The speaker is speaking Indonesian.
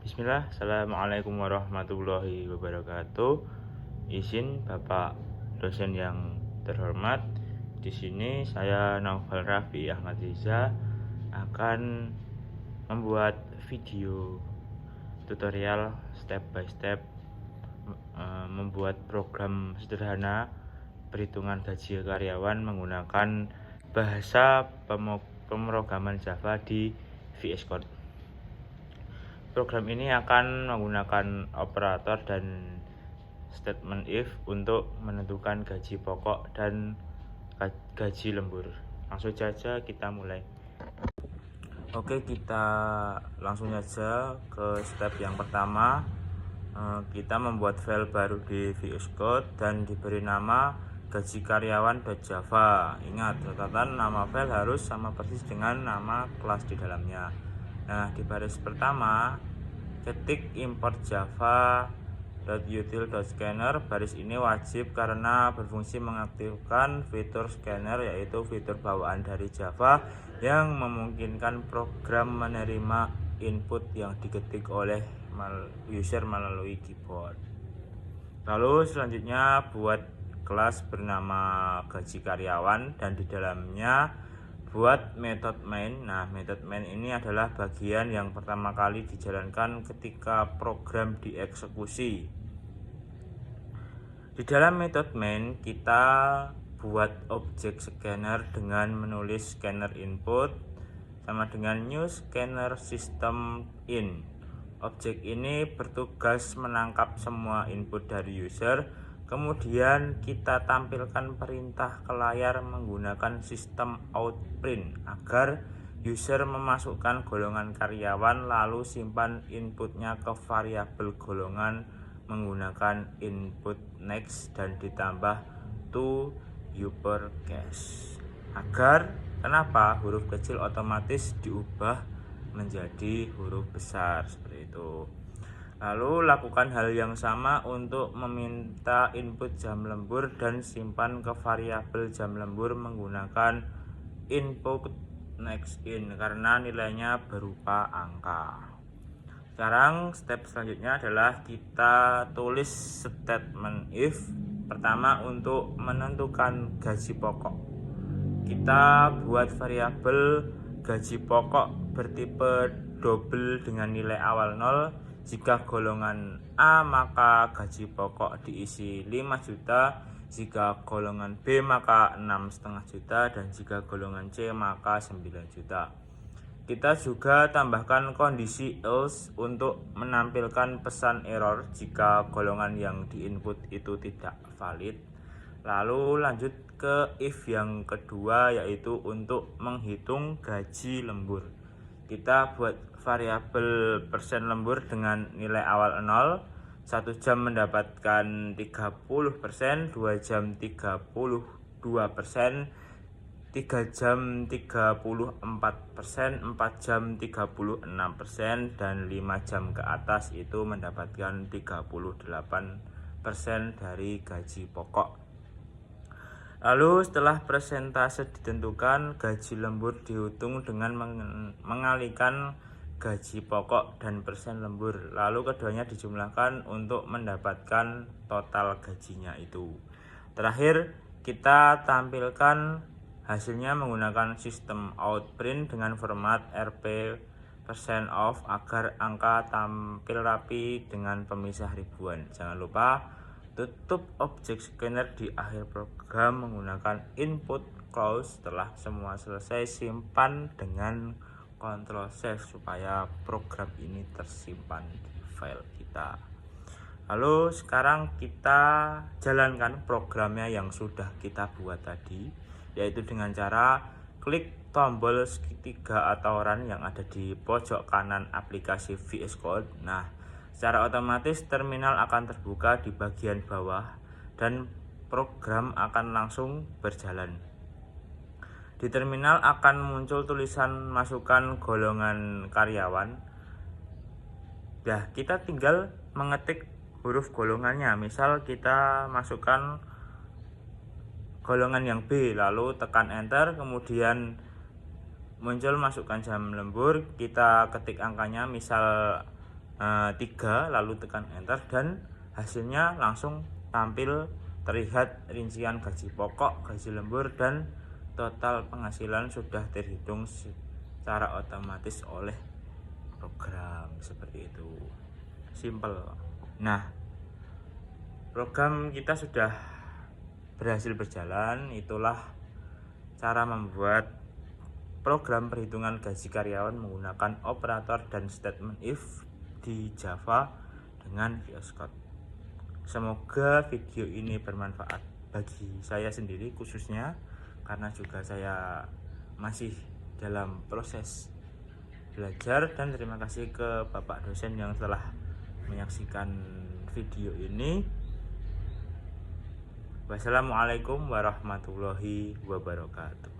Bismillah, Assalamualaikum warahmatullahi wabarakatuh. Izin Bapak dosen yang terhormat, di sini saya Naufal Raffi Ahmad Riza akan membuat video tutorial step by step membuat program sederhana perhitungan gaji karyawan menggunakan bahasa pemrograman Java di VS Code. Program ini akan menggunakan operator dan statement if untuk menentukan gaji pokok dan gaji lembur. Langsung saja kita mulai. Oke, kita langsung saja ke step yang pertama. Kita membuat file baru di VS Code dan diberi nama gaji karyawan.java. Ingat, catatan nama file harus sama persis dengan nama kelas di dalamnya. Nah, di baris pertama ketik import java.util.scanner. Baris ini wajib karena berfungsi mengaktifkan fitur scanner, yaitu fitur bawaan dari Java yang memungkinkan program menerima input yang diketik oleh user melalui keyboard. Lalu selanjutnya buat kelas bernama gaji karyawan dan di dalamnya buat method main. Nah, method main ini adalah bagian yang pertama kali dijalankan ketika program dieksekusi. Di dalam method main kita buat objek scanner dengan menulis scanner input sama dengan new scanner system in. Objek ini bertugas menangkap semua input dari user. Kemudian kita tampilkan perintah ke layar menggunakan sistem outprint agar user memasukkan golongan karyawan lalu simpan inputnya ke variabel golongan menggunakan input next dan ditambah to uppercase. Kenapa huruf kecil otomatis diubah menjadi huruf besar seperti itu. Lalu lakukan hal yang sama untuk meminta input jam lembur dan simpan ke variabel jam lembur menggunakan input next in karena nilainya berupa angka. Sekarang step selanjutnya adalah kita tulis statement if. Pertama, untuk menentukan gaji pokok, kita buat variabel gaji pokok bertipe double dengan nilai awal 0. Jika golongan A maka gaji pokok diisi 5 juta, jika golongan B maka 6,5 juta, dan jika golongan C maka 9 juta. Kita juga tambahkan kondisi else untuk menampilkan pesan error jika golongan yang diinput itu tidak valid. Lalu lanjut ke if yang kedua, yaitu untuk menghitung gaji lembur. Kita buat variabel persen lembur dengan nilai awal 0. 1 jam mendapatkan 30%, 2 jam 32%, 3 jam 34%, 4 jam 36%, dan 5 jam ke atas itu mendapatkan 38% dari gaji pokok. Lalu setelah persentase ditentukan, gaji lembur dihitung dengan mengalihkan gaji pokok dan persen lembur. Lalu keduanya dijumlahkan untuk mendapatkan total gajinya itu. Terakhir, kita tampilkan hasilnya menggunakan sistem outprint dengan format rp% of agar angka tampil rapi dengan pemisah ribuan. Jangan lupa tutup objek scanner di akhir program menggunakan input close. Setelah semua selesai, simpan dengan Ctrl save supaya program ini tersimpan di file kita. Lalu sekarang kita jalankan programnya yang sudah kita buat tadi, yaitu dengan cara klik tombol segitiga atau run yang ada di pojok kanan aplikasi VS Code. Nah, secara otomatis terminal akan terbuka di bagian bawah dan program akan langsung berjalan. Di terminal akan muncul tulisan masukkan golongan karyawan. Nah, kita tinggal mengetik huruf golongannya. Misal kita masukkan golongan yang B, lalu tekan enter, kemudian muncul masukkan jam lembur, kita ketik angkanya misal 3 lalu tekan enter dan hasilnya langsung tampil, terlihat rincian gaji pokok, gaji lembur dan total penghasilan sudah terhitung secara otomatis oleh program. Seperti itu, simple. Nah, program kita sudah berhasil berjalan. Itulah cara membuat program perhitungan gaji karyawan menggunakan operator dan statement if di Java dengan VS Code. Semoga video ini bermanfaat bagi saya sendiri khususnya, karena juga saya masih dalam proses belajar. Dan terima kasih ke Bapak dosen yang telah menyaksikan video ini. Wassalamualaikum warahmatullahi wabarakatuh.